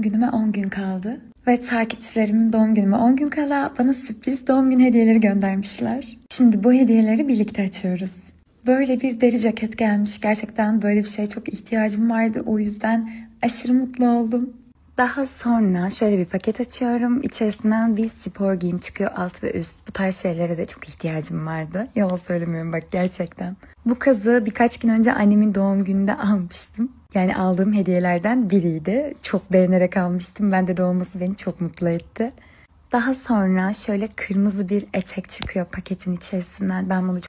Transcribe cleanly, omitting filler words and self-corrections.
günüme 10 gün kaldı. Ve takipçilerimin doğum günüme 10 gün kala bana sürpriz doğum günü hediyeleri göndermişler. Şimdi bu hediyeleri birlikte açıyoruz. Böyle bir deri ceket gelmiş. Gerçekten böyle bir şeye çok ihtiyacım vardı. O yüzden aşırı mutlu oldum. Daha sonra şöyle bir paket açıyorum. İçerisinden bir spor giyim çıkıyor, alt ve üst. Bu tarz şeylere de çok ihtiyacım vardı. Yalan söylemiyorum bak, gerçekten. Bu kazığı birkaç gün önce annemin doğum gününde almıştım. Yani aldığım hediyelerden biriydi. Çok beğenerek almıştım. Bende de olması beni çok mutlu etti. Daha sonra şöyle kırmızı bir etek çıkıyor paketin içerisinden. Ben bunu